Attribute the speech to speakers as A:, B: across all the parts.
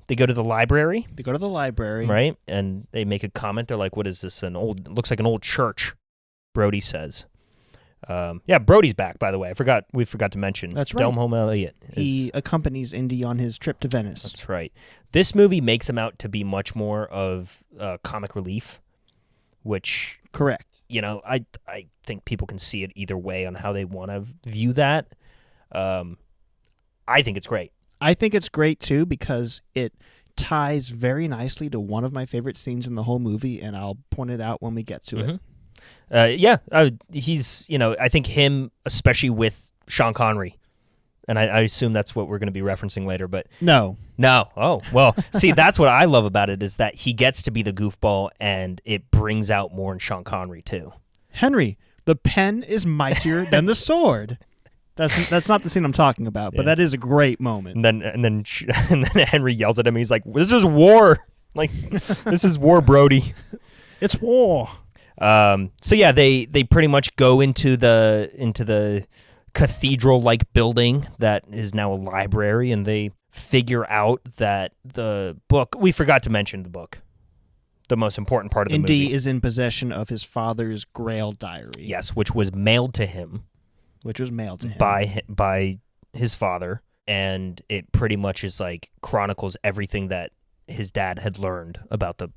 A: They go to the library. Right? And they make a comment. They're like, what is this? Looks like an old church, Brody says. Brody's back, by the way. We forgot to mention.
B: That's right.
A: Delmholm Elliott.
B: He accompanies Indy on his trip to Venice.
A: That's right. This movie makes him out to be much more of comic relief, which...
B: Correct.
A: I think people can see it either way on how they want to view that. I think it's great.
B: I think it's great, too, because it ties very nicely to one of my favorite scenes in the whole movie, and I'll point it out when we get to it.
A: He's, I think him, especially with Sean Connery, and I assume that's what we're going to be referencing later, but...
B: No.
A: Oh, well, see, that's what I love about it, is that he gets to be the goofball, and it brings out more in Sean Connery, too.
B: Henry, the pen is mightier than the sword. That's not the scene I'm talking about, but that is a great moment.
A: And then Henry yells at him. He's like, "This is war! Like, this is war, Brody.
B: It's war."
A: They pretty much go into the cathedral-like building that is now a library, and they figure out that the book. We forgot to mention the book. The most important part of the movie.
B: Indy is in possession of his father's Grail diary.
A: Yes, which was mailed to him. By his father, and it pretty much is like chronicles everything that his dad had learned about the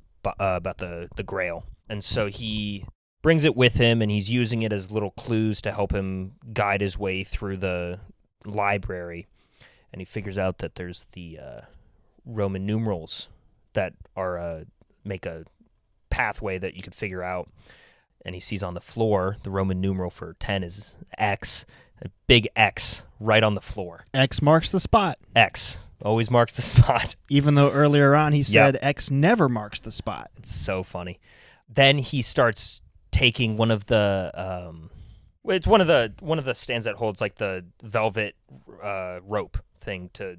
A: Grail, and so he brings it with him, and he's using it as little clues to help him guide his way through the library, and he figures out that there's the Roman numerals that are make a pathway that you could figure out. And he sees on the floor, the Roman numeral for 10 is X, a big X right on the floor.
B: X marks the spot.
A: X always marks the spot.
B: Even though earlier on he said X never marks the spot.
A: It's so funny. Then he starts taking one of the, it's one of the stands that holds like the velvet rope thing to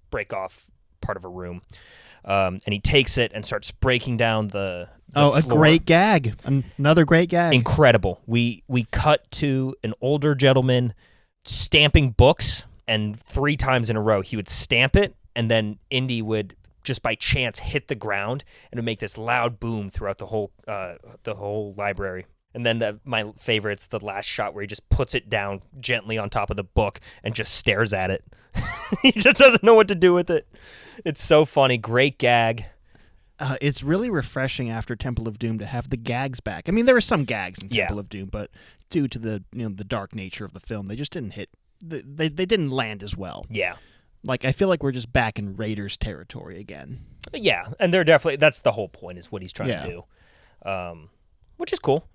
A: break off part of a room. And he takes it and starts breaking down the floor.
B: Great gag. Another great gag.
A: Incredible. We cut to an older gentleman stamping books, and 3 times in a row he would stamp it, and then Indy would just by chance hit the ground, and it would make this loud boom throughout the whole library. And then my favorite's the last shot where he just puts it down gently on top of the book and just stares at it. He just doesn't know what to do with it. It's so funny. Great gag.
B: It's really refreshing after Temple of Doom to have the gags back. I mean, there were some gags in Temple of Doom, but due to the the dark nature of the film, they just didn't hit. They didn't land as well.
A: Yeah.
B: Like, I feel like we're just back in Raiders territory again.
A: Yeah, and they're definitely, that's the whole point, is what he's trying to do. Which is cool,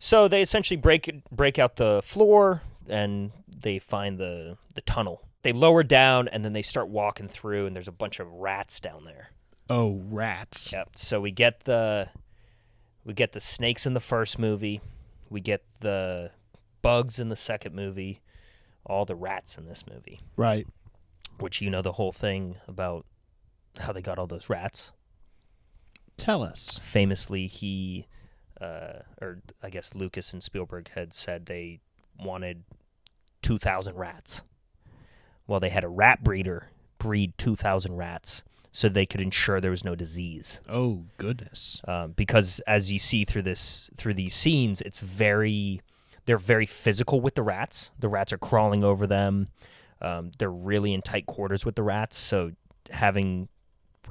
A: So they essentially break out the floor, and they find the tunnel. They lower down, and then they start walking through, and there's a bunch of rats down there.
B: Oh, rats.
A: Yep. So we get the snakes in the first movie. We get the bugs in the second movie. All the rats in this movie.
B: Right.
A: Which the whole thing about how they got all those rats.
B: Tell us.
A: Famously, or I guess Lucas and Spielberg had said they wanted 2,000 rats. Well, they had a rat breeder breed 2,000 rats so they could ensure there was no disease.
B: Oh, goodness.
A: Because as you see through these scenes, they're very physical with the rats. The rats are crawling over them. They're really in tight quarters with the rats, so having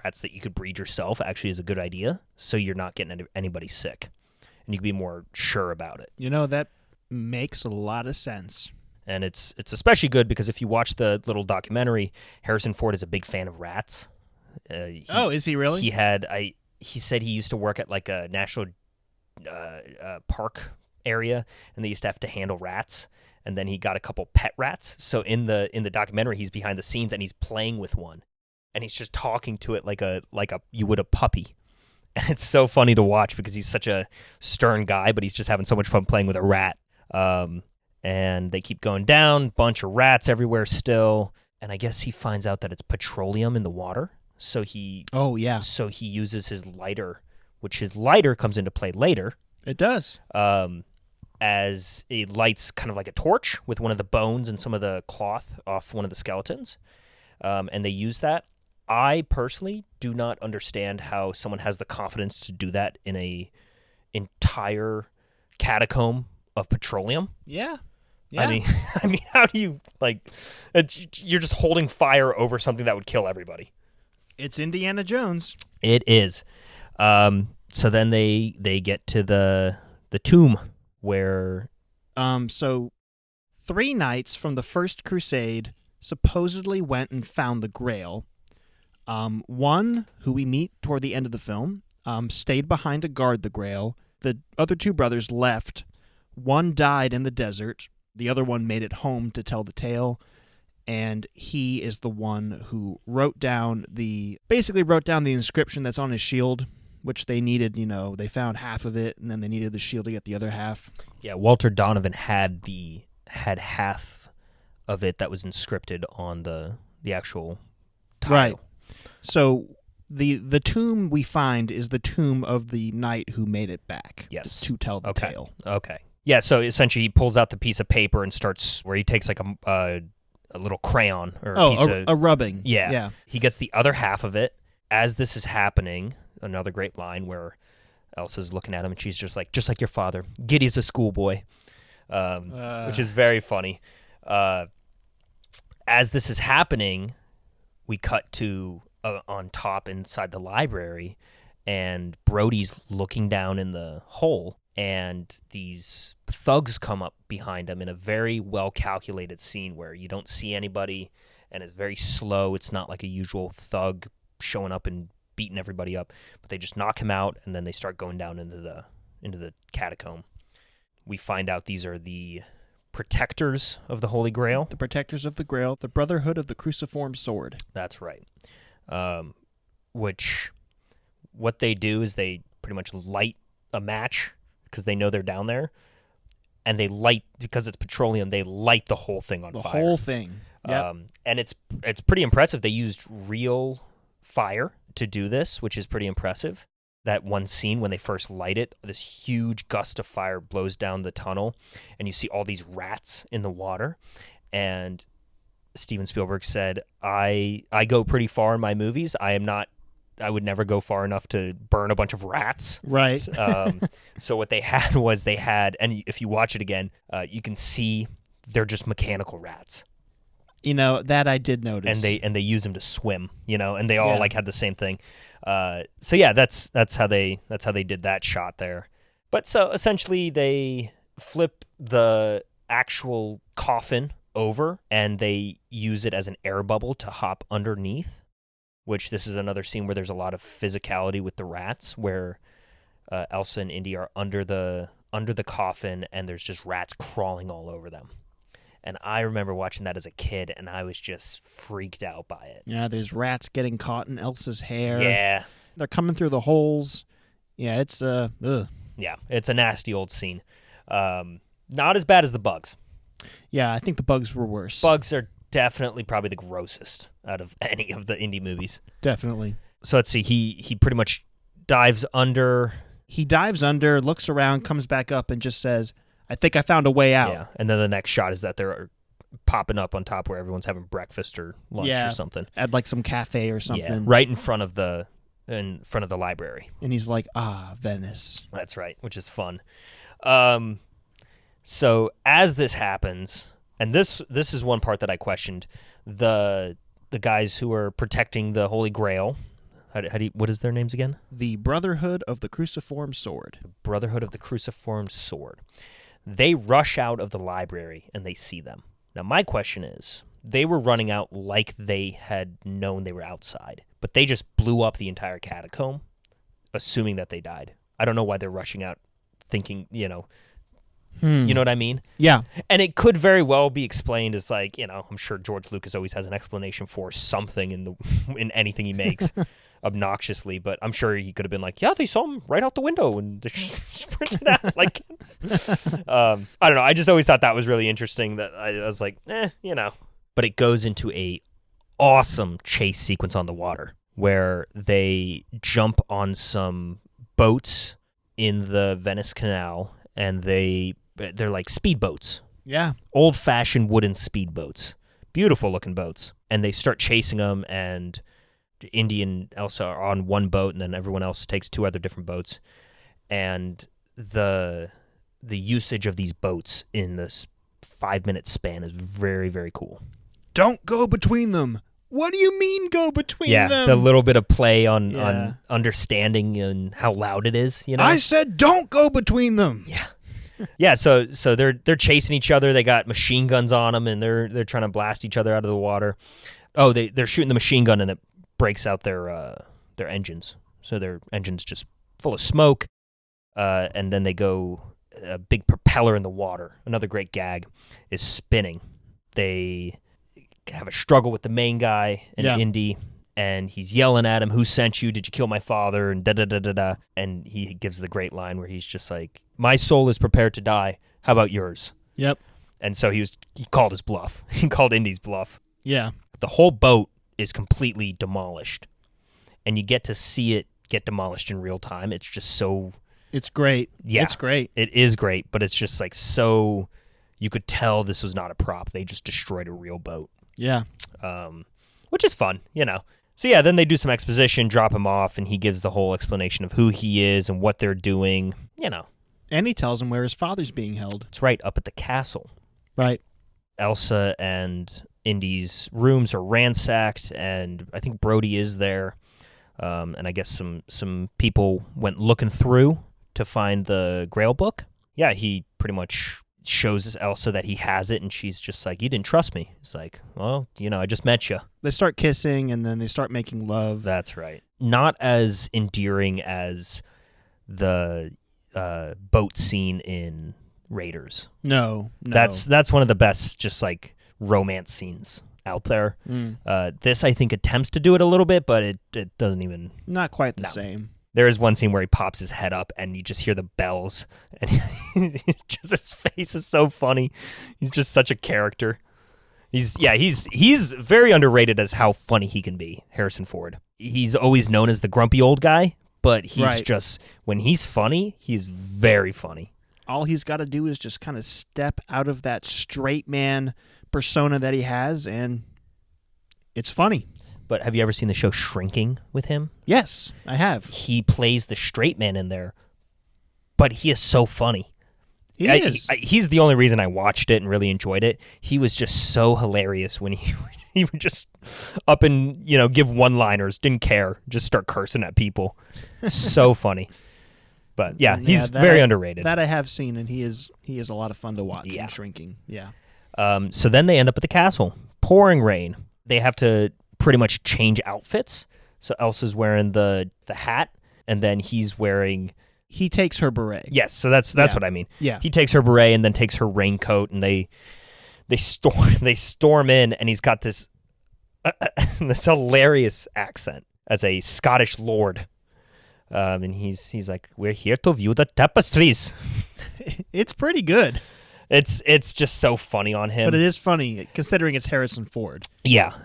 A: rats that you could breed yourself actually is a good idea, so you're not getting anybody sick, and you can be more sure about it.
B: That makes a lot of sense.
A: And it's especially good because if you watch the little documentary, Harrison Ford is a big fan of rats.
B: Is he really?
A: He said he used to work at like a national park area, and they used to have to handle rats. And then he got a couple pet rats. So in the documentary, he's behind the scenes and he's playing with one, and he's just talking to it like you would a puppy. And it's so funny to watch because he's such a stern guy, but he's just having so much fun playing with a rat. And they keep going down, bunch of rats everywhere still. And I guess he finds out that it's petroleum in the water. So he uses his lighter, which his lighter comes into play later.
B: It does.
A: As it lights kind of like a torch with one of the bones and some of the cloth off one of the skeletons. And they use that. I personally do not understand how someone has the confidence to do that in a entire catacomb of petroleum.
B: Yeah.
A: I mean, how do you you're just holding fire over something that would kill everybody.
B: It's Indiana Jones.
A: It is. So then they get to the tomb where
B: So 3 knights from the First Crusade supposedly went and found the Grail. One, who we meet toward the end of the film, stayed behind to guard the Grail. The other 2 brothers left. One died in the desert. The other one made it home to tell the tale. And he is the one who wrote down the inscription that's on his shield, which they needed, they found half of it, and then they needed the shield to get the other half.
A: Yeah, Walter Donovan had half of it that was inscripted on the actual tile.
B: Right. So the tomb we find is the tomb of the knight who made it back.
A: Yes.
B: To tell the tale.
A: Okay. Yeah, so essentially he pulls out the piece of paper and starts where he takes like a little crayon or
B: a rubbing.
A: Yeah. He gets the other half of it. As this is happening, another great line where Elsa's looking at him and she's just like your father. Giddy's a schoolboy, which is very funny. As this is happening, we cut to on top inside the library, and Brody's looking down in the hole, and these thugs come up behind him in a very well-calculated scene where you don't see anybody, and it's very slow. It's not like a usual thug showing up and beating everybody up, but they just knock him out, and then they start going down into the catacomb. We find out these are the protectors of the Holy Grail.
B: The protectors of the Grail, the Brotherhood of the Cruciform Sword.
A: That's right. Which, what they do is they pretty much light a match because they know they're down there, and they light, because it's petroleum, they light the whole thing on fire.
B: The whole thing. Yep.
A: And it's pretty impressive. They used real fire to do this, which is pretty impressive. That one scene when they first light it, this huge gust of fire blows down the tunnel, and you see all these rats in the water. And Steven Spielberg said, I go pretty far in my movies. I would never go far enough to burn a bunch of rats.
B: Right.
A: So what they had, and if you watch it again, you can see they're just mechanical rats.
B: That I did notice.
A: And they use them to swim, and they all had the same thing. So yeah, that's how they did that shot there. But so essentially they flip the actual coffin over and they use it as an air bubble to hop underneath, which this is another scene where there's a lot of physicality with the rats, where Elsa and Indy are under the coffin and there's just rats crawling all over them. And I remember watching that as a kid, and I was just freaked out by it.
B: Yeah, there's rats getting caught in Elsa's hair.
A: Yeah.
B: They're coming through the holes. Yeah, it's, ugh.
A: Yeah, it's a nasty old scene. Not as bad as the bugs.
B: Yeah, I think the bugs were worse.
A: Bugs are definitely probably the grossest out of any of the Indy movies.
B: Definitely.
A: So let's see, he pretty much dives under.
B: He dives under, looks around, comes back up, and just says, I think I found a way out.
A: Yeah, and then the next shot is that they're popping up on top where everyone's having breakfast or lunch or something.
B: At like some cafe or something.
A: Yeah, right in front of the library.
B: And he's like, Venice.
A: That's right, which is fun. So as this happens, and this is one part that I questioned, the guys who are protecting the Holy Grail, what is their names again?
B: The Brotherhood of the Cruciform Sword.
A: The Brotherhood of the Cruciform Sword. They rush out of the library and they see them. Now, my question is, they were running out like they had known they were outside, but they just blew up the entire catacomb, assuming that they died. I don't know why they're rushing out thinking, you know what I mean?
B: Yeah.
A: And it could very well be explained as like, I'm sure George Lucas always has an explanation for something in anything he makes. Obnoxiously, but I'm sure he could have been like, yeah, they saw him right out the window and they just sprinted out. Like, I don't know. I just always thought that was really interesting. That I was like, But it goes into a awesome chase sequence on the water where they jump on some boats in the Venice Canal, and they're like speedboats.
B: Yeah,
A: old-fashioned wooden speedboats, beautiful looking boats, and they start chasing them and Indy and Elsa are on one boat, and then everyone else takes 2 other different boats. And the usage of these boats in this 5-minute span is very, very cool.
B: Don't go between them. What do you mean go between them?
A: Yeah, the little bit of play on understanding and how loud it is, you know?
B: I said don't go between them.
A: Yeah. Yeah, so they're chasing each other. They got machine guns on them, and they're trying to blast each other out of the water. Oh, they're shooting the machine gun, and it breaks out their engines. So their engine's just full of smoke. And then they go, a big propeller in the water. Another great gag is spinning. They have a struggle with the main guy and Indy, and he's yelling at him, "Who sent you? Did you kill my father?" And da-da-da-da-da. And he gives the great line where he's just like, "My soul is prepared to die. How about yours?"
B: Yep.
A: And so he called his bluff. He called Indy's bluff.
B: Yeah.
A: The whole boat is completely demolished, and you get to see it get demolished in real time. It's just so...
B: It's great.
A: Yeah.
B: It's great.
A: It is great, but it's just like so... You could tell this was not a prop. They just destroyed a real boat.
B: Yeah.
A: Which is fun, you know. So yeah, then they do some exposition, drop him off, and he gives the whole explanation of who he is and what they're doing, you know.
B: And he tells him where his father's being held.
A: It's right up at the castle.
B: Right.
A: Elsa and Indy's rooms are ransacked, and I think Brody is there. And I guess some people went looking through to find the Grail book. Yeah, he pretty much shows Elsa that he has it, and she's just like, "You didn't trust me." It's like, "Well, you know, I just met you."
B: They start kissing, and then they start making love.
A: That's right. Not as endearing as the boat scene in Raiders.
B: No.
A: That's one of the best, just like romance scenes out there. This, I think, attempts to do it a little bit, but it doesn't even...
B: Not quite the same.
A: There is one scene where he pops his head up and you just hear the bells, and just his face is so funny. He's just such a character. He's very underrated as how funny he can be, Harrison Ford. He's always known as the grumpy old guy, but he's just, when he's funny, he's very funny.
B: All he's got to do is just kind of step out of that straight man persona that he has, and it's funny.
A: But have you ever seen the show Shrinking with him?
B: Yes, I have.
A: He plays the straight man in there, but he is so funny.
B: He is.
A: He's the only reason I watched it and really enjoyed it. He was just so hilarious when he would just up and, you know, give one-liners, didn't care, just start cursing at people. So funny. But yeah, he's very underrated.
B: That I have seen, and he is a lot of fun to watch in Shrinking. Yeah.
A: So then they end up at the castle. Pouring rain. They have to pretty much change outfits. So Elsa's wearing the hat, and then he's wearing...
B: He takes her beret.
A: Yes, so that's what I mean.
B: Yeah.
A: He takes her beret and then takes her raincoat, and they storm in, and he's got this this hilarious accent as a Scottish lord. And he's like, "We're here to view the tapestries."
B: It's pretty good.
A: It's just so funny on him.
B: But it is funny, considering it's Harrison Ford.
A: Yeah.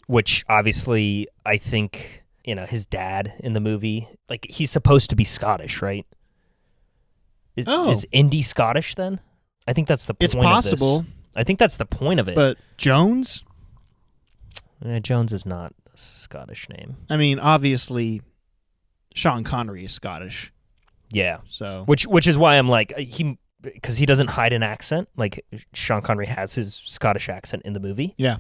A: Which obviously, I think, you know, his dad in the movie, like, he's supposed to be Scottish, right? Is Indy Scottish then? I think that's the point
B: It's possible.
A: of this. I think that's the point of it.
B: But Jones?
A: Jones is not a Scottish name.
B: I mean, obviously, Sean Connery is Scottish.
A: Yeah.
B: So
A: Which is why I'm like, because he doesn't hide an accent. Like, Sean Connery has his Scottish accent in the movie.
B: Yeah.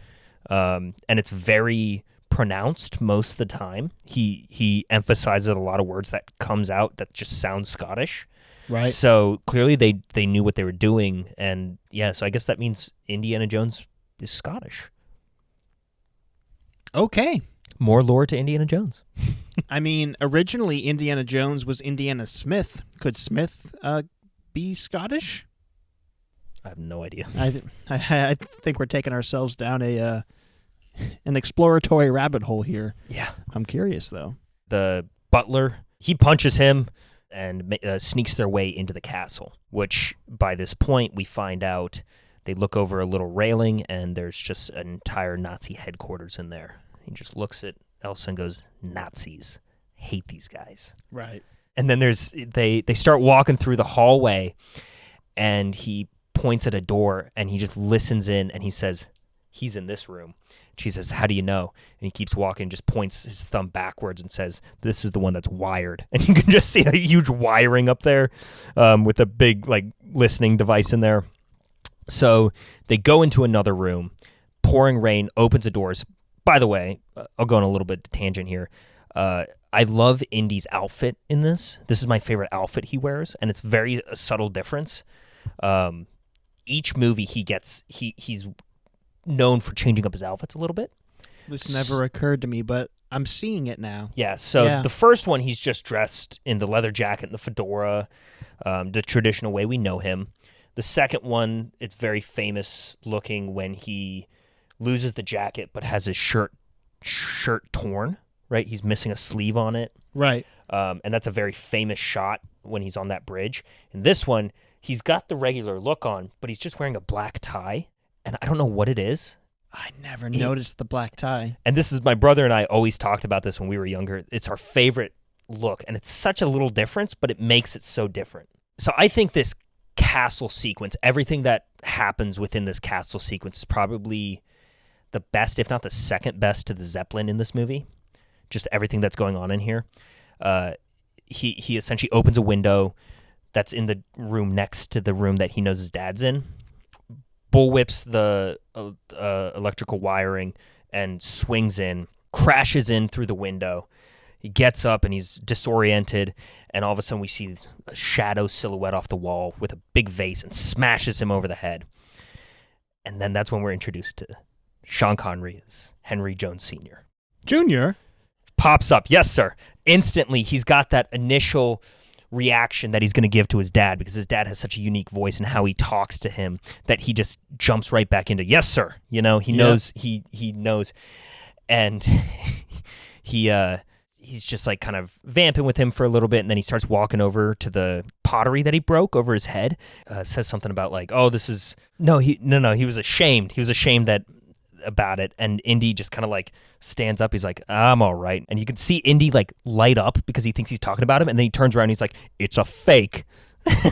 A: And it's very pronounced most of the time. He emphasizes a lot of words that comes out that just sounds Scottish.
B: Right.
A: So clearly they knew what they were doing, and yeah, so I guess that means Indiana Jones is Scottish.
B: Okay.
A: More lore to Indiana Jones.
B: I mean, originally Indiana Jones was Indiana Smith. Could Smith be Scottish?
A: I have no idea.
B: I think we're taking ourselves down an exploratory rabbit hole here.
A: Yeah.
B: I'm curious, though.
A: The butler, he punches him and sneaks their way into the castle, which by this point we find out they look over a little railing and there's just an entire Nazi headquarters in there. He just looks at Elsa and goes, "Nazis. Hate these guys."
B: Right.
A: And then they start walking through the hallway, and he points at a door, and he just listens in, and he says, he's in this room. She says, how do you know? And he keeps walking, just points his thumb backwards and says, this is the one that's wired. And you can just see a huge wiring up there with a big like listening device in there. So they go into another room. Pouring rain opens the doors. By the way, I'll go on a little bit tangent here. I love Indy's outfit in this. This is my favorite outfit he wears, and it's very a subtle difference. Each movie he's known for changing up his outfits a little bit.
B: This never occurred to me, but I'm seeing it now.
A: Yeah, so the first one, he's just dressed in the leather jacket and the fedora, the traditional way we know him. The second one, it's very famous looking when he loses the jacket but has his shirt torn, right? He's missing a sleeve on it.
B: Right.
A: And that's a very famous shot when he's on that bridge. In this one, he's got the regular look on, but he's just wearing a black tie. And I don't know what it is.
B: I never noticed the black tie.
A: And this is, my brother and I always talked about this when we were younger. It's our favorite look. And it's such a little difference, but it makes it so different. So I think this castle sequence, everything that happens within this castle sequence is probably the best, if not the second best to the Zeppelin in this movie. Just everything that's going on in here. He essentially opens a window that's in the room next to the room that he knows his dad's in. Bullwhips the electrical wiring and swings in, crashes in through the window. He gets up and he's disoriented, and all of a sudden we see a shadow silhouette off the wall with a big vase and smashes him over the head. And then that's when we're introduced to Sean Connery as Henry Jones Sr.
B: Junior?
A: Pops up. Yes, sir. Instantly, he's got that initial reaction that he's going to give to his dad because his dad has such a unique voice and how he talks to him that he just jumps right back into, yes, sir. You know, he knows, he knows. And he's just like kind of vamping with him for a little bit, and then he starts walking over to the pottery that he broke over his head. Says something about like, oh, this is he was ashamed. He was ashamed about it, and Indy just kind of like stands up. He's like, I'm all right. And you can see Indy like light up because he thinks he's talking about him, and then he turns around and he's like, it's a fake.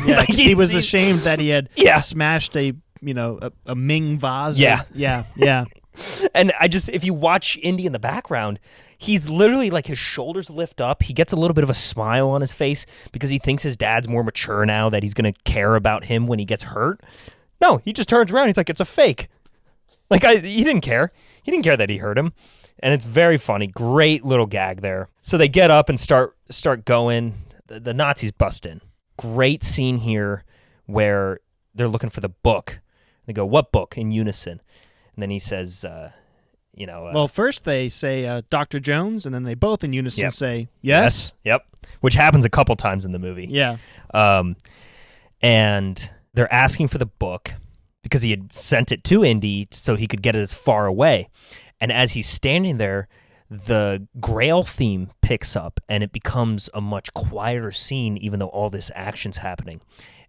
B: Yeah,
A: like
B: he was ashamed that he had
A: Yeah.
B: smashed a Ming vase.
A: Yeah.
B: Yeah.
A: And if you watch Indy in the background, he's literally like his shoulders lift up. He gets a little bit of a smile on his face because he thinks his dad's more mature now, that he's going to care about him when he gets hurt. No, he just turns around. He's like, it's a fake. Like, he didn't care. He didn't care that he hurt him. And it's very funny. Great little gag there. So they get up and start going. The Nazis bust in. Great scene here where they're looking for the book. They go, what book? In unison. And then he says, well,
B: first they say Dr. Jones, and then they both in unison say, yes.
A: Yep. Which happens a couple times in the movie.
B: Yeah.
A: And they're asking for the book because he had sent it to Indy so he could get it as far away. And as he's standing there, the Grail theme picks up, and it becomes a much quieter scene, even though all this action's happening.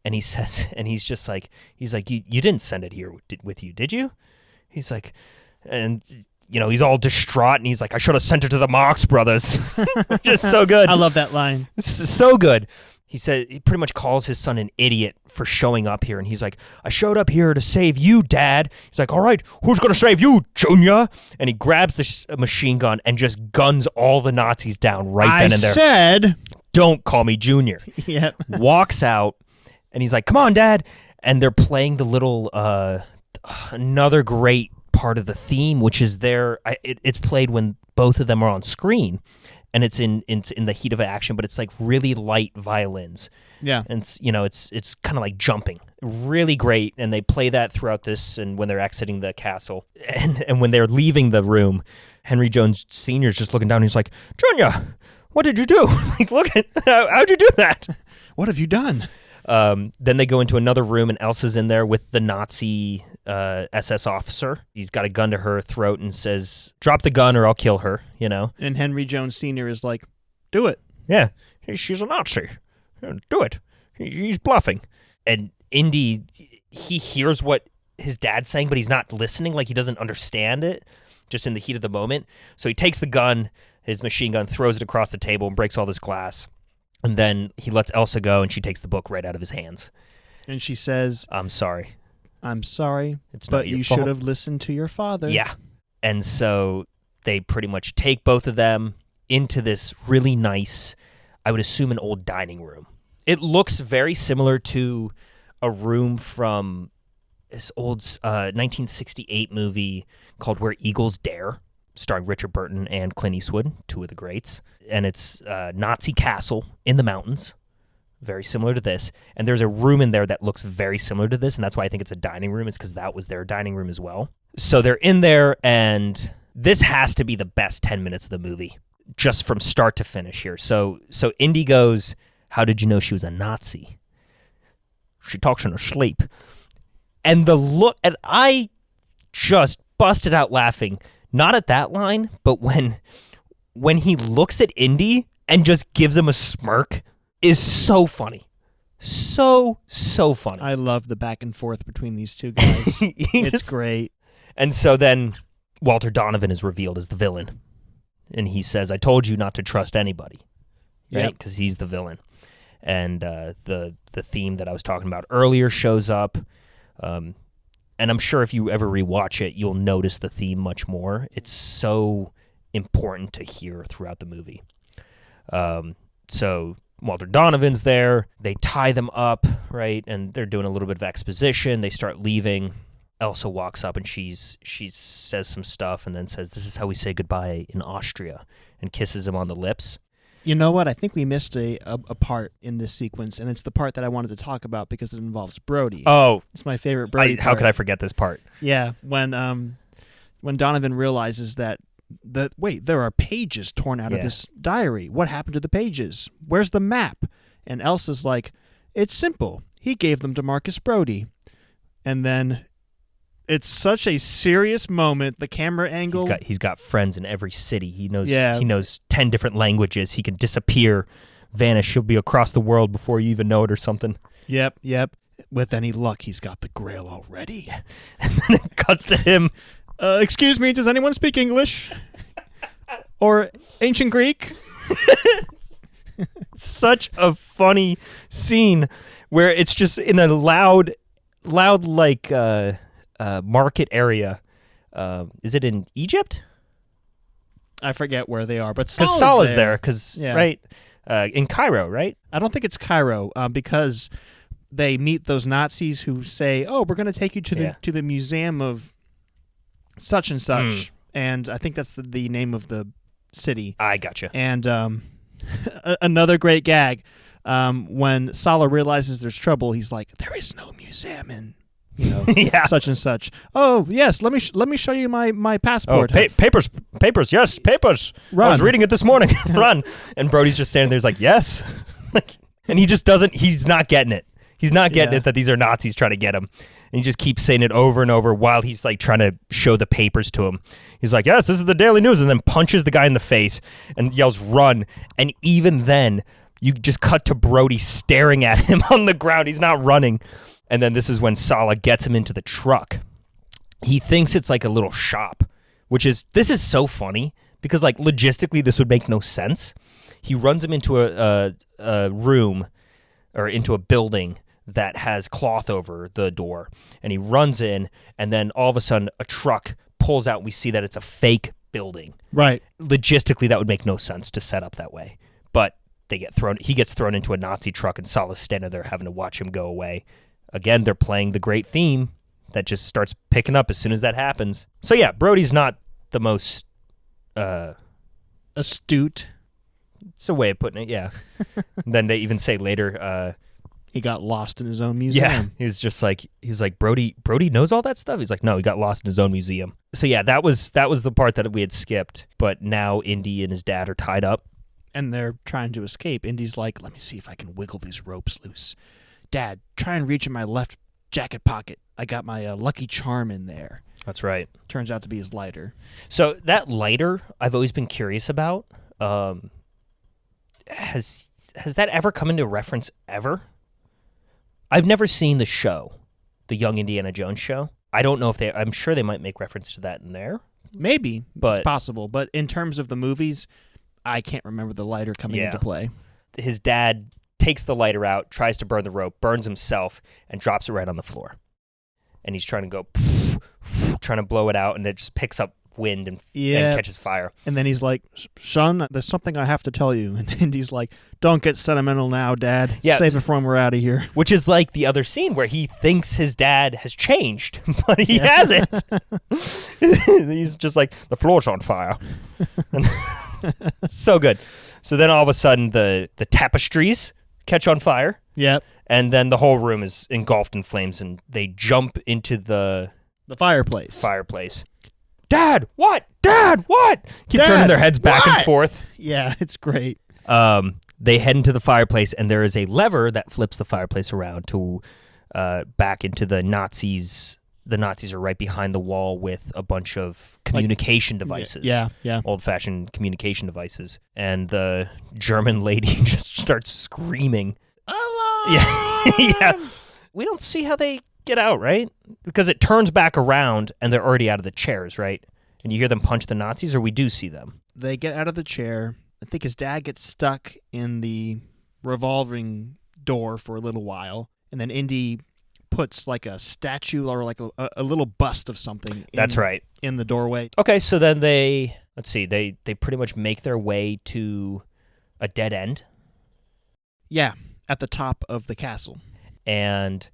A: And he says, and he's like, you didn't send it here with you, did you? He's like, and he's all distraught, and he's like, I should have sent it to the Marx Brothers. Just so good.
B: I love that line.
A: This is so good. He said he pretty much calls his son an idiot for showing up here, and he's like, I showed up here to save you, Dad. He's like, all right, who's going to save you, Junior? And he grabs the machine gun and just guns all the Nazis down right then and there.
B: I said,
A: don't call me Junior.
B: Yep.
A: Walks out, and he's like, come on, Dad. And they're playing the little, another great part of the theme, which is it's played when both of them are on screen. And it's in the heat of action, but it's like really light violins.
B: Yeah.
A: And it's kind of like jumping. Really great. And they play that throughout this, and when they're exiting the castle. And when they're leaving the room, Henry Jones Sr. is just looking down, and he's like, Junior, what did you do? Like, look at, how'd you do that?
B: What have you done?
A: Then they go into another room, and Elsa's in there with the Nazi SS officer. He's got a gun to her throat and says, drop the gun or I'll kill her,
B: And Henry Jones Sr. is like, do it.
A: Yeah, she's a Nazi. Do it. He's bluffing. And Indy, he hears what his dad's saying, but he's not listening, like he doesn't understand it, just in the heat of the moment. So he takes the gun, his machine gun, throws it across the table and breaks all this glass. And then he lets Elsa go, and she takes the book right out of his hands.
B: And she says,
A: I'm sorry.
B: I'm sorry,
A: It's
B: but
A: not your
B: you
A: fault.
B: should have listened to your father.
A: Yeah. And so they pretty much take both of them into this really nice, I would assume, an old dining room. It looks very similar to a room from this old 1968 movie called Where Eagles Dare, starring Richard Burton and Clint Eastwood, two of the greats. And it's a Nazi castle in the mountains, very similar to this. And there's a room in there that looks very similar to this, and that's why I think it's a dining room. It's because that was their dining room as well. So they're in there, and this has to be the best 10 minutes of the movie, just from start to finish here. So Indy goes, "How did you know she was a Nazi?" "She talks in her sleep." And the look, and I just busted out laughing, not at that line, but when he looks at Indy and just gives him a smirk, is so funny. So funny.
B: I love the back and forth between these two guys. It's great.
A: And so then Walter Donovan is revealed as the villain. And he says, "I told you not to trust anybody." Right? Because he's the villain. And the theme that I was talking about earlier shows up. And I'm sure if you ever rewatch it, you'll notice the theme much more. It's so important to hear throughout the movie. So Walter Donovan's there. They tie them up, right? And they're doing a little bit of exposition. They start leaving. Elsa walks up and she says some stuff and then says, "This is how we say goodbye in Austria," and kisses him on the lips.
B: You know what? I think we missed a part in this sequence, and it's the part that I wanted to talk about because it involves Brody.
A: Oh.
B: It's my favorite Brody part.
A: How could I forget this part?
B: Yeah, when Donovan realizes that there are pages torn out of this diary. What happened to the pages? Where's the map? And Elsa's like, "It's simple. He gave them to Marcus Brody." And then it's such a serious moment. The camera angle.
A: He's got friends in every city. He knows 10 different languages. He can disappear, vanish. He'll be across the world before you even know it or something.
B: Yep. With any luck, he's got the Grail already.
A: And then it cuts to him.
B: "Excuse me, does anyone speak English? Or ancient Greek?"
A: Such a funny scene where it's just in a loud like market area. Is it in Egypt?
B: I forget where they are, but
A: because Sallah's there. Right, in Cairo, right?
B: I don't think it's Cairo because they meet those Nazis who say, "Oh, we're going to take you to the museum of such and such," and I think that's the name of the city.
A: I gotcha.
B: And another great gag, when Sallah realizes there's trouble, he's like, "There is no museum in such and such." "Oh yes, let me show you my passport."
A: "Oh, papers, yes, papers.
B: Run.
A: I was reading it this morning." "Run!" And Brody's just standing there. He's like, "Yes," and he just doesn't. He's not getting it. He's not getting it that these are Nazis trying to get him. And he just keeps saying it over and over while he's like trying to show the papers to him. He's like, "Yes, this is the Daily News," and then punches the guy in the face and yells, "Run!" And even then, you just cut to Brody staring at him on the ground. He's not running. And then this is when Sallah gets him into the truck. He thinks it's like a little shop, this is so funny because like logistically this would make no sense. He runs him into a room or into a building that has cloth over the door, and he runs in, and then all of a sudden a truck pulls out and we see that it's a fake building.
B: Right.
A: Logistically that would make no sense to set up that way. But he gets thrown into a Nazi truck and Sallah's standing there having to watch him go away. Again, they're playing the great theme that just starts picking up as soon as that happens. So yeah, Brody's not the most
B: astute.
A: It's a way of putting it, yeah. Then they even say later,
B: he got lost in his own museum.
A: Yeah, he was like, Brody knows all that stuff? He's like, no, he got lost in his own museum. So yeah, that was the part that we had skipped, but now Indy and his dad are tied up.
B: And they're trying to escape. Indy's like, "Let me see if I can wiggle these ropes loose. Dad, try and reach in my left jacket pocket. I got my Lucky Charm in there."
A: That's right.
B: Turns out to be his lighter.
A: So that lighter, I've always been curious about. Has that ever come into reference ever? I've never seen the show, the Young Indiana Jones show. I don't know if I'm sure they might make reference to that in there.
B: Maybe,
A: but
B: it's possible. But in terms of the movies, I can't remember the lighter coming into play.
A: His dad takes the lighter out, tries to burn the rope, burns himself, and drops it right on the floor. and he's trying to go, trying to blow it out, and it just picks up wind and catches fire.
B: And then he's like, son, there's something I have to tell you. And Indy's like, don't get sentimental now, Dad.
A: Yeah,
B: save it for when we're out of here.
A: Which is like the other scene where he thinks his dad has changed, but he hasn't. He's just like, the floor's on fire. So good. So then all of a sudden the tapestries catch on fire.
B: Yep.
A: And then the whole room is engulfed in flames, and they jump into the
B: fireplace.
A: Dad, what? Dad, what? Keep turning their heads back and forth.
B: Yeah, it's great.
A: They head into the fireplace, and there is a lever that flips the fireplace around to back into the Nazis. The Nazis are right behind the wall with a bunch of communication devices.
B: Yeah.
A: Old-fashioned communication devices. And the German lady just starts screaming.
B: Alarm!
A: Yeah. We don't see how they get out, right? Because it turns back around and they're already out of the chairs, right? And you hear them punch the Nazis, or we do see them?
B: They get out of the chair. I think his dad gets stuck in the revolving door for a little while, and then Indy puts like a statue or like a little bust of something.
A: That's right.
B: In the doorway.
A: Okay, so then they pretty much make their way to a dead end.
B: Yeah, at the top of the castle.
A: And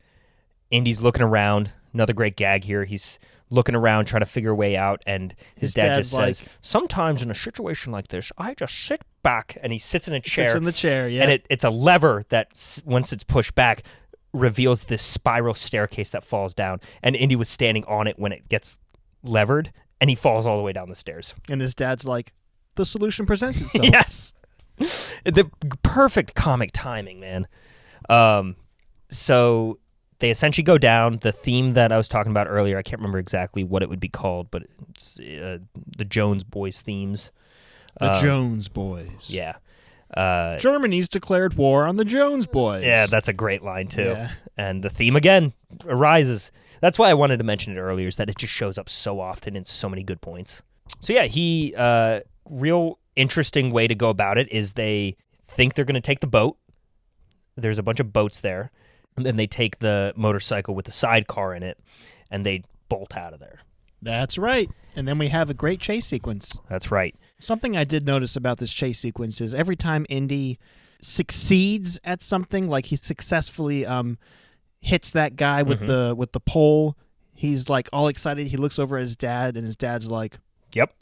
A: Indy's looking around. Another great gag here. He's looking around trying to figure a way out, and his dad just says, sometimes in a situation like this, I just sit back, and he sits in a chair.
B: Sits in the chair, yeah.
A: And it's a lever that, once it's pushed back, reveals this spiral staircase that falls down, and Indy was standing on it when it gets levered, and he falls all the way down the stairs.
B: And his dad's like, the solution presents itself.
A: Yes. The perfect comic timing, man. So they essentially go down. The theme that I was talking about earlier, I can't remember exactly what it would be called, but it's the Jones Boys themes.
B: The Jones Boys.
A: Yeah.
B: Germany's declared war on the Jones Boys.
A: Yeah, that's a great line, too.
B: Yeah.
A: And the theme, again, arises. That's why I wanted to mention it earlier, is that it just shows up so often in so many good points. So, yeah, real interesting way to go about it is they think they're going to take the boat. There's a bunch of boats there. And then they take the motorcycle with the sidecar in it, and they bolt out of there.
B: That's right. And then we have a great chase sequence.
A: That's right.
B: Something I did notice about this chase sequence is every time Indy succeeds at something, like he successfully hits that guy with the pole, he's like all excited. He looks over at his dad, and his dad's like,
A: "Yep,"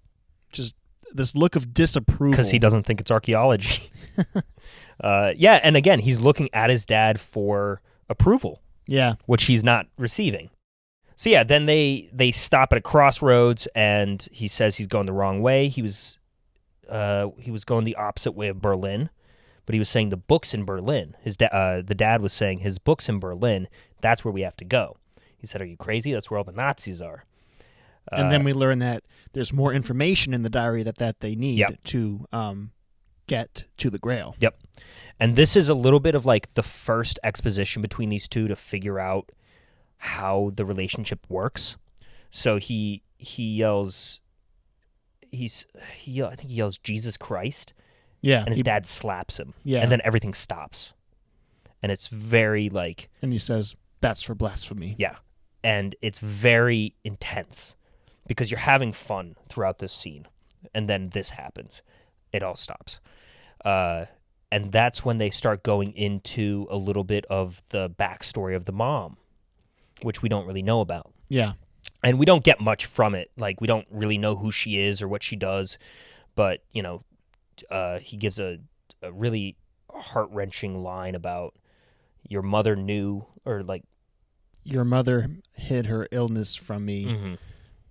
B: just this look of disapproval
A: because he doesn't think it's archaeology. Yeah, and again, he's looking at his dad for approval.
B: Yeah,
A: which he's not receiving. So yeah, then they stop at a crossroads, and he says he's going the wrong way. He was going the opposite way of Berlin, but he was saying the book's in Berlin. The dad was saying his book's in Berlin. That's where we have to go. He said, "Are you crazy? That's where all the Nazis are."
B: And then we learn that there's more information in the diary that they need to get to the Grail.
A: Yep. And this is a little bit of like the first exposition between these two to figure out how the relationship works. So he yells, I think he yells Jesus Christ.
B: Yeah.
A: And his dad slaps him.
B: Yeah.
A: And then everything stops. And it's very like...
B: And he says, that's for blasphemy.
A: Yeah. And it's very intense because you're having fun throughout this scene. And then this happens. It all stops. And that's when they start going into a little bit of the backstory of the mom, which we don't really know about.
B: Yeah.
A: And we don't get much from it. Like, we don't really know who she is or what she does. But, you know, he gives a really heart-wrenching line about your mother knew, or like...
B: Your mother hid her illness from me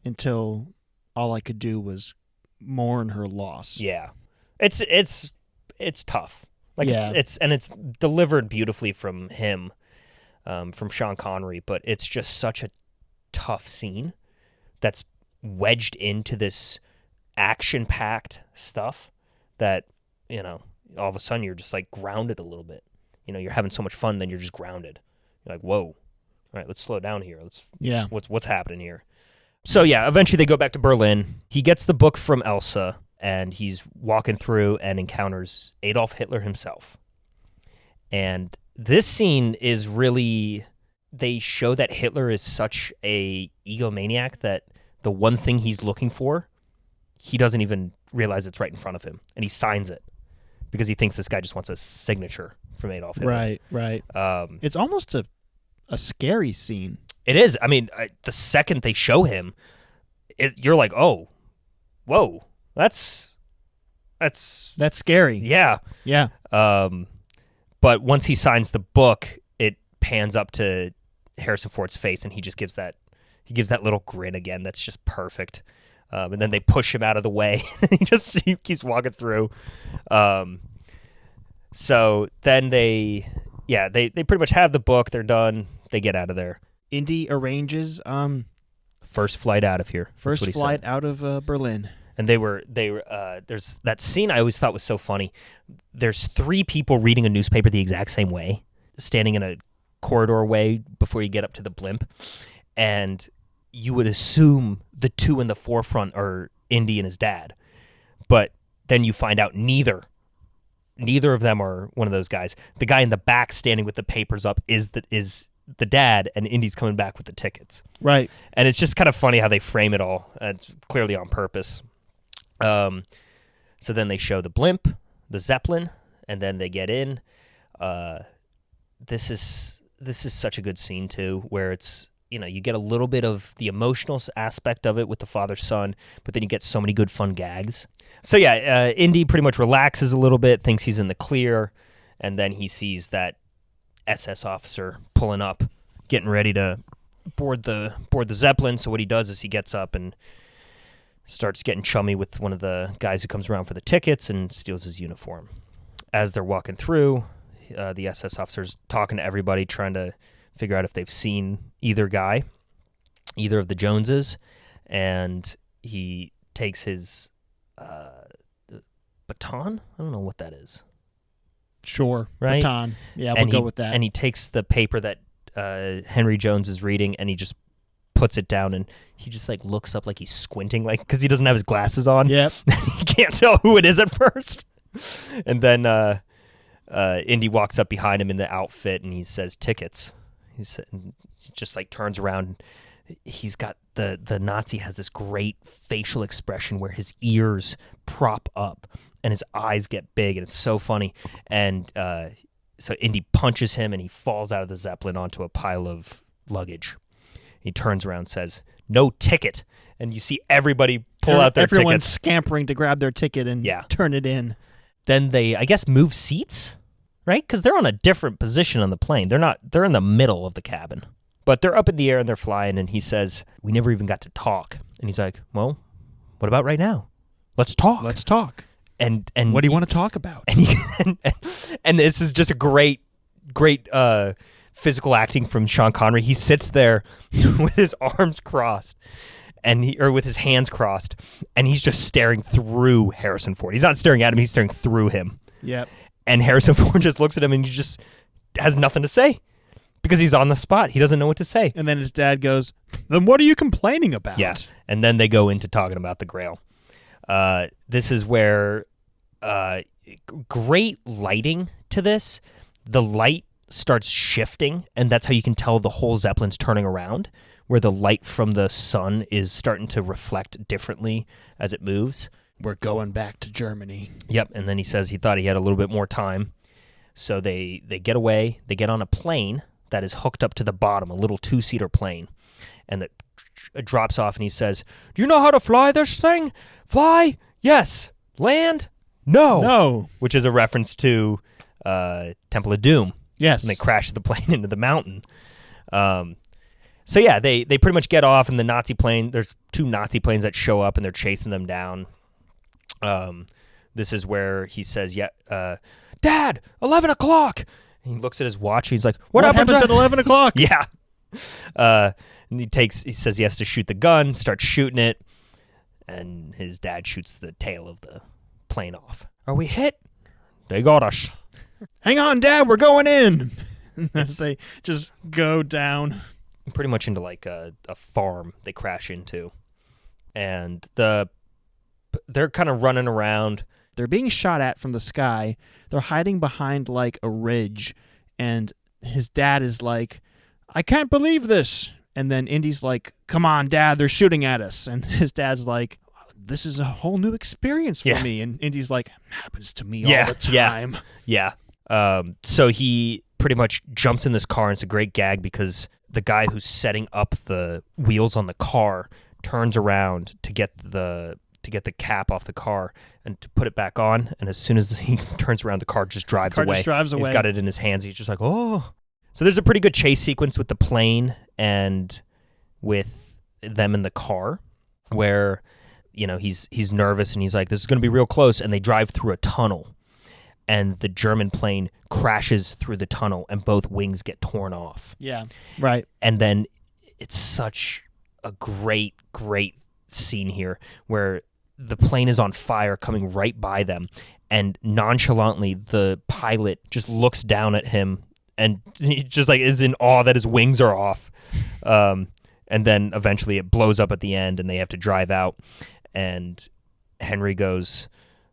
B: until all I could do was mourn her loss.
A: Yeah. It's tough. Like it's delivered beautifully from him, from Sean Connery, but it's just such a tough scene that's wedged into this action-packed stuff that, you know, all of a sudden you're just like grounded a little bit. You know, you're having so much fun, then you're just grounded. You're like, whoa, all right, let's slow down here. What's happening here? So yeah, eventually they go back to Berlin. He gets the book from Elsa, and he's walking through and encounters Adolf Hitler himself. And this scene is really they show that Hitler is such a egomaniac that the one thing he's looking for, he doesn't even realize it's right in front of him, and he signs it because he thinks this guy just wants a signature from Adolf Hitler.
B: Right. It's almost a scary scene.
A: It is. I mean, the second they show him, you're like, oh, whoa, that's
B: scary.
A: Yeah. But once he signs the book, it pans up to Harrison Ford's face, and he gives that little grin again. That's just perfect. And then they push him out of the way. he keeps walking through. So then they pretty much have the book. They're done. They get out of there.
B: Indy arranges
A: first flight out of here.
B: First flight out of Berlin.
A: And they were there's that scene I always thought was so funny. There's 3 people reading a newspaper the exact same way, standing in a corridor way before you get up to the blimp, and you would assume the 2 in the forefront are Indy and his dad, but then you find out neither of them are one of those guys. The guy in the back standing with the papers up is the dad, and Indy's coming back with the tickets.
B: Right.
A: And it's just kind of funny how they frame it all. It's clearly on purpose. So then they show the blimp, the Zeppelin, and then they get in. This is such a good scene too, where it's, you get a little bit of the emotional aspect of it with the father-son, but then you get so many good fun gags. So yeah, Indy pretty much relaxes a little bit, thinks he's in the clear, and then he sees that SS officer pulling up, getting ready to board the Zeppelin. So what he does is he gets up and starts getting chummy with one of the guys who comes around for the tickets and steals his uniform. As they're walking through, the SS officer's talking to everybody, trying to figure out if they've seen either of the Joneses, and he takes his baton. I don't know what that is.
B: Sure,
A: right?
B: Baton. Yeah, we'll go with that.
A: And he takes the paper that Henry Jones is reading, and he just puts it down, and he just like looks up like he's squinting, like because he doesn't have his glasses on.
B: Yep.
A: He can't tell who it is at first. And then Indy walks up behind him in the outfit, and he says, "Tickets." He just like turns around. He's got the Nazi has this great facial expression where his ears prop up and his eyes get big, and it's so funny. And so Indy punches him, and he falls out of the Zeppelin onto a pile of luggage. He turns around and says, "No ticket." And you see everybody pull out their tickets.
B: Everyone's scampering to grab their ticket and turn it in.
A: Then they, I guess, move seats, right? Because they're on a different position on the plane. They're in the middle of the cabin. But they're up in the air and they're flying, and he says, "We never even got to talk." And he's like, "Well, what about right now? Let's talk."
B: Let's talk.
A: And
B: what do you want to talk about?
A: And this is just a great physical acting from Sean Connery. He sits there with his arms crossed, or with his hands crossed, and he's just staring through Harrison Ford. He's not staring at him; he's staring through him.
B: Yep.
A: And Harrison Ford just looks at him, and he just has nothing to say because he's on the spot. He doesn't know what to say.
B: And then his dad goes, "Then what are you complaining about?"
A: Yeah. And then they go into talking about the Grail. This is where great lighting to this. The light starts shifting, and that's how you can tell the whole Zeppelin's turning around, where the light from the sun is starting to reflect differently as it moves.
B: We're going back to Germany.
A: Yep. And then he says he thought he had a little bit more time. So they get away. They get on a plane that is hooked up to the bottom, a little 2-seater plane. And it drops off, and he says, "Do you know how to fly this thing? Fly? Yes. Land? No."
B: No.
A: Which is a reference to Temple of Doom.
B: Yes.
A: And they crash the plane into the mountain. So yeah, they pretty much get off in the Nazi plane. There's 2 Nazi planes that show up, and they're chasing them down. This is where he says, "Dad, 11 o'clock." And he looks at his watch. He's like, what happens
B: at 11 o'clock?
A: Yeah. And he says he has to shoot the gun, starts shooting it, and his dad shoots the tail of the plane off. "Are we hit?" "They got us."
B: "Hang on, Dad, we're going in." They just go down.
A: Pretty much into like a farm they crash into. And they're kind of running around.
B: They're being shot at from the sky. They're hiding behind like a ridge, and his dad is like, I can't believe this. And then Indy's like, come on, Dad, they're shooting at us. And his dad's like, this is a whole new experience for me. And Indy's like, happens to me all the time.
A: Yeah. So he pretty much jumps in this car, and it's a great gag because the guy who's setting up the wheels on the car turns around to get the cap off the car and to put it back on. And as soon as he turns around, the car just drives away. He's got it in his hands. He's just like, oh. So there's a pretty good chase sequence with the plane and with them in the car where, he's nervous and he's like, this is going to be real close. And they drive through a tunnel and the German plane crashes through the tunnel and both wings get torn off.
B: Yeah, right.
A: And then it's such a great, great scene here where the plane is on fire coming right by them. And nonchalantly, the pilot just looks down at him and he just like is in awe that his wings are off. And then eventually it blows up at the end and they have to drive out. And Henry goes,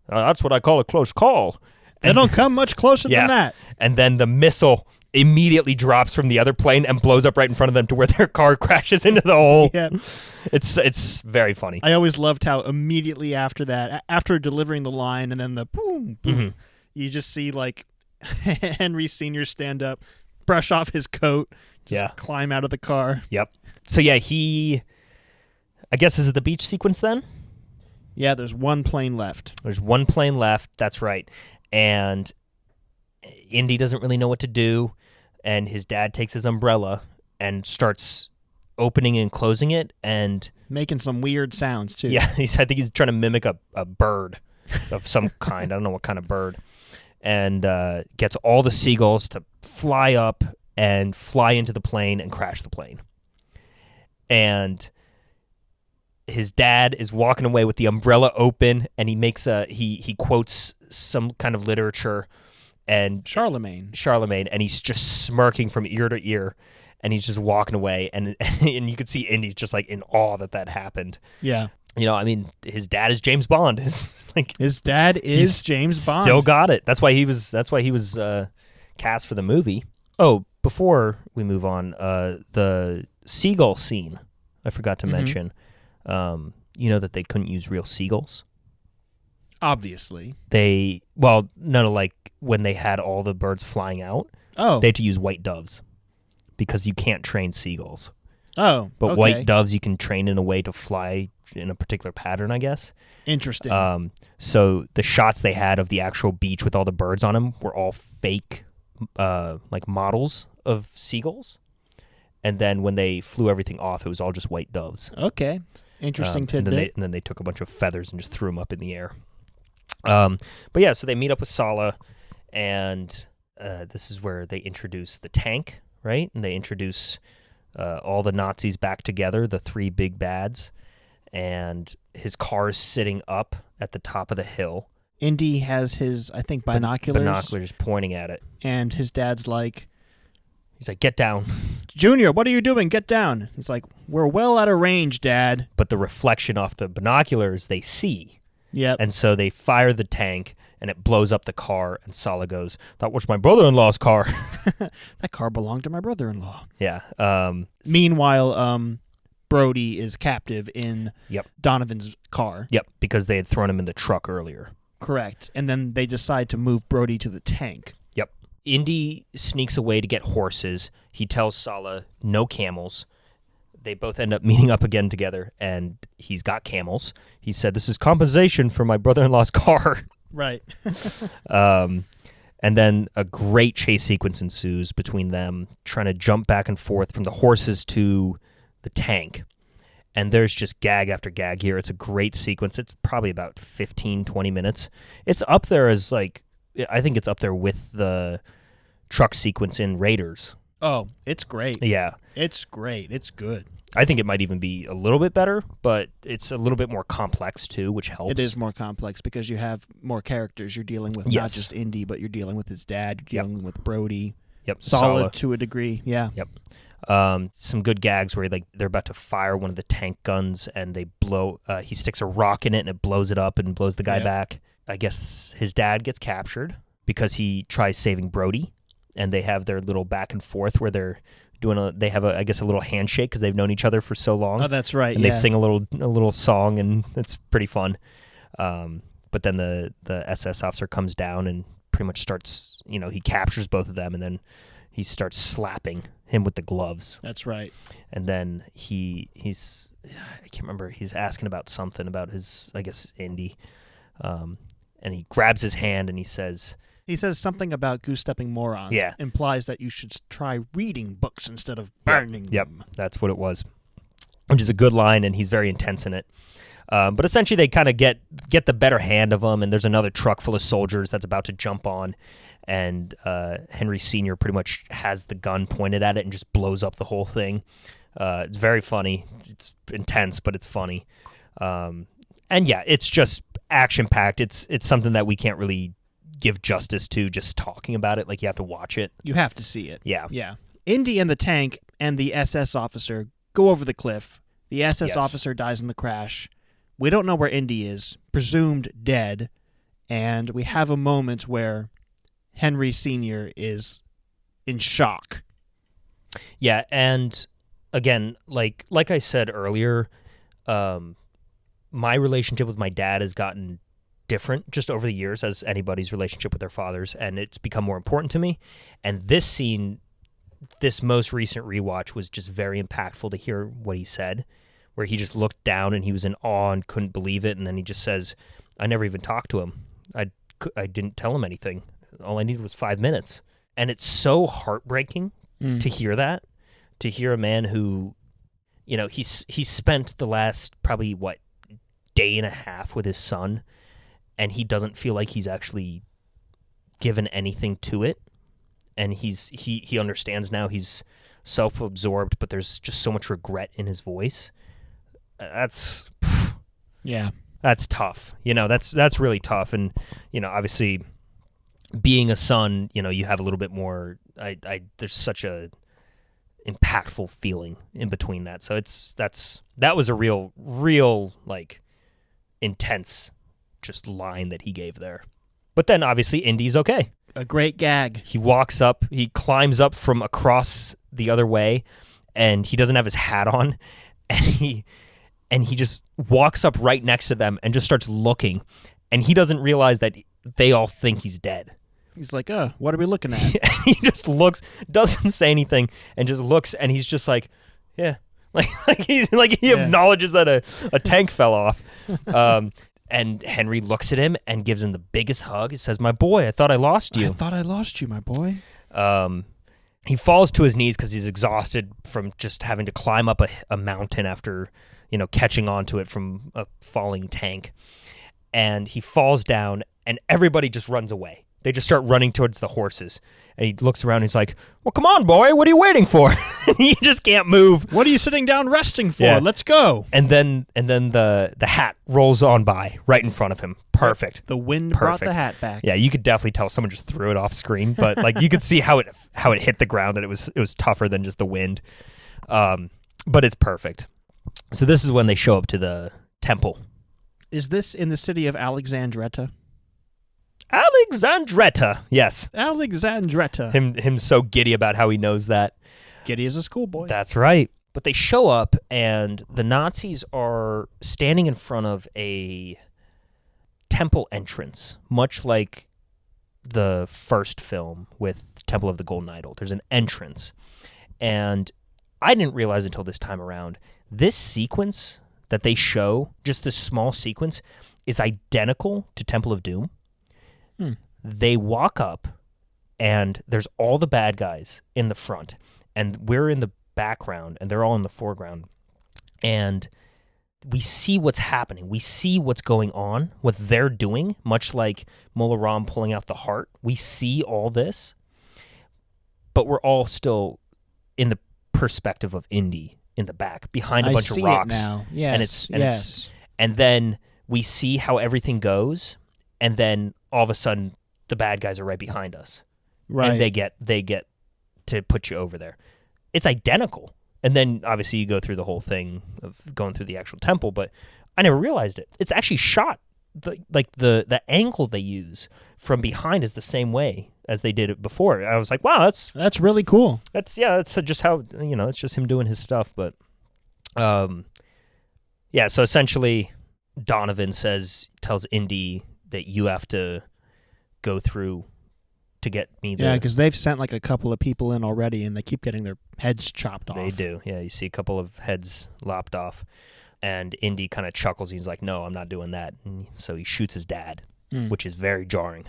A: that's what I call a close call.
B: They don't come much closer than that.
A: And then the missile immediately drops from the other plane and blows up right in front of them to where their car crashes into the hole.
B: Yeah.
A: It's very funny.
B: I always loved how immediately after that, after delivering the line and then the boom, boom, you just see like Henry Sr. stand up, brush off his coat, just climb out of the car.
A: Yep. So I guess this is the beach sequence then?
B: Yeah, there's one plane left.
A: There's one plane left, that's right. And Indy doesn't really know what to do, and his dad takes his umbrella and starts opening and closing it and
B: making some weird sounds too.
A: Yeah, I think he's trying to mimic a bird of some kind. I don't know what kind of bird. And gets all the seagulls to fly up and fly into the plane and crash the plane. And his dad is walking away with the umbrella open, and he makes he quotes some kind of literature and
B: Charlemagne,
A: and he's just smirking from ear to ear, and he's just walking away, and you can see Indy's just like in awe that happened.
B: Yeah.
A: His dad is James Bond.
B: His dad is James Bond.
A: Still got it. That's why he was cast for the movie. Oh, before we move on, the seagull scene I forgot to mention. That they couldn't use real seagulls.
B: Obviously.
A: Like when they had all the birds flying out, they had to use white doves because you can't train seagulls.
B: Oh,
A: but white doves you can train in a way to fly in a particular pattern, I guess.
B: Interesting.
A: So the shots they had of the actual beach with all the birds on them were all fake, like models of seagulls. And then when they flew everything off, it was all just white doves.
B: Okay. Interesting tidbit.
A: And then they took a bunch of feathers and just threw them up in the air. So they meet up with Sallah, and this is where they introduce the tank, right? And they introduce all the Nazis back together, the three big bads, and his car is sitting up at the top of the hill.
B: Indy has his, I think, binoculars.
A: Binoculars pointing at it.
B: And his dad's like...
A: He's like, get down.
B: Junior, what are you doing? Get down. He's like, we're well out of range, Dad.
A: But the reflection off the binoculars, they see.
B: Yep.
A: And so they fire the tank, and it blows up the car, and Sallah goes, that was my brother-in-law's car.
B: That car belonged to my brother-in-law.
A: Yeah.
B: Meanwhile, Brody is captive in Donovan's car.
A: Yep, because they had thrown him in the truck earlier.
B: Correct. And then they decide to move Brody to the tank.
A: Yep. Indy sneaks away to get horses. He tells Sallah, no camels. They both end up meeting up again together, and he's got camels. He said, this is compensation for my brother-in-law's car.
B: Right.
A: And then a great chase sequence ensues between them, trying to jump back and forth from the horses to the tank. And there's just gag after gag here. It's a great sequence. It's probably about 15, 20 minutes. It's up there as I think it's up there with the truck sequence in Raiders.
B: Oh, it's great.
A: Yeah.
B: It's great. It's good.
A: I think it might even be a little bit better, but it's a little bit more complex too, which helps.
B: It is more complex because you have more characters you're dealing with, not just Indy, but you're dealing with his dad, you're dealing with Brody.
A: Yep.
B: Sallah to a degree, yeah.
A: Yep. Some good gags where they're about to fire one of the tank guns and they blow. He sticks a rock in it and it blows it up and blows the guy back. I guess his dad gets captured because he tries saving Brody, and they have their little back and forth where they're they have I guess a little handshake because they've known each other for so long.
B: Oh, that's right.
A: And they sing a little song, and it's pretty fun. But then the SS officer comes down and pretty much starts, he captures both of them, and then he starts slapping him with the gloves.
B: That's right.
A: And then he's I can't remember, he's asking about something about his, I guess, Indy. And he grabs his hand and he says something about goose-stepping morons.
B: Yeah. Implies that you should try reading books instead of burning them.
A: Yep, that's what it was. Which is a good line, and he's very intense in it. But essentially, they kind of get the better hand of him, and there's another truck full of soldiers that's about to jump on, and Henry Sr. pretty much has the gun pointed at it and just blows up the whole thing. It's very funny. It's intense, but it's funny. And yeah, it's just action-packed. It's something that we can't really give justice to just talking about it. Like, you have to watch it.
B: You have to see it.
A: Yeah.
B: Yeah. Indy and the tank and the SS officer go over the cliff. The SS officer dies in the crash. We don't know where Indy is, presumed dead, and we have a moment where Henry Sr. is in shock.
A: Yeah, and again, like I said earlier, my relationship with my dad has gotten different just over the years, as anybody's relationship with their fathers, and it's become more important to me. And this scene, this most recent rewatch, was just very impactful to hear what he said, where he just looked down and he was in awe and couldn't believe it, and then he just says, I never even talked to him. I didn't tell him anything. All I needed was 5 minutes. And it's so heartbreaking to hear that, to hear a man who, he's spent the last probably, day and a half with his son, and he doesn't feel like he's actually given anything to it. And he understands now, he's self-absorbed, but there's just so much regret in his voice. That's tough. That's really tough. And, obviously being a son, you have a little bit more, there's such a impactful feeling in between that. So that was a real intense just line that he gave there. But then obviously Indy's okay.
B: A great gag.
A: He walks up, he climbs up from across the other way, and he doesn't have his hat on, and he just walks up right next to them and just starts looking, and he doesn't realize that they all think he's dead.
B: He's like, what are we looking at?
A: And he just looks, doesn't say anything, and just looks, and he's just like, yeah. He acknowledges that a tank fell off. And Henry looks at him and gives him the biggest hug. He says, my boy, I thought I lost you.
B: I thought I lost you, my boy.
A: He falls to his knees because he's exhausted from just having to climb up a mountain after, catching onto it from a falling tank. And he falls down, and everybody just runs away. They just start running towards the horses. And he looks around and he's like, well, come on, boy. What are you waiting for? He just can't move.
B: What are you sitting down resting for?
A: Yeah.
B: Let's go.
A: And then the hat rolls on by right in front of him. Perfect.
B: The wind brought the hat back.
A: Yeah, you could definitely tell someone just threw it off screen, but you could see how it hit the ground, and it was tougher than just the wind. But it's perfect. So this is when they show up to the temple.
B: Is this in the city of Alexandretta?
A: Alexandretta, yes.
B: Alexandretta.
A: Him so giddy about how he knows that.
B: Giddy as a schoolboy.
A: That's right. But they show up, and the Nazis are standing in front of a temple entrance, much like the first film with Temple of the Golden Idol. There's an entrance. And I didn't realize until this time around, this sequence that they show, just this small sequence, is identical to Temple of Doom. They walk up, and there's all the bad guys in the front, and we're in the background, and they're all in the foreground, and we see what's happening. We see what's going on, what they're doing, much like Mola Ram pulling out the heart. We see all this, but we're all still in the perspective of Indy in the back, behind a bunch of rocks.
B: I see it now. Yes,
A: and then we see how everything goes, and then all of a sudden the bad guys are right behind us.
B: Right.
A: And they get to put you over there. It's identical. And then obviously you go through the whole thing of going through the actual temple, but I never realized it. It's actually shot the angle they use from behind is the same way as they did it before. I was like, wow,
B: That's really cool.
A: that's just how, it's just him doing his stuff. But yeah, so essentially Donovan tells Indy that you have to go through to get me there.
B: Yeah, because they've sent like a couple of people in already, and they keep getting their heads chopped off.
A: They do. Yeah, you see a couple of heads lopped off. And Indy kind of chuckles. He's like, no, I'm not doing that. And so he shoots his dad, which is very jarring.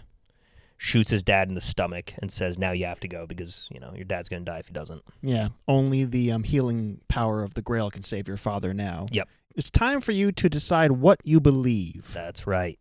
A: Shoots his dad in the stomach and says, now you have to go because, your dad's going to die if he doesn't.
B: Yeah, only the healing power of the Grail can save your father now.
A: Yep.
B: It's time for you to decide what you believe.
A: That's right.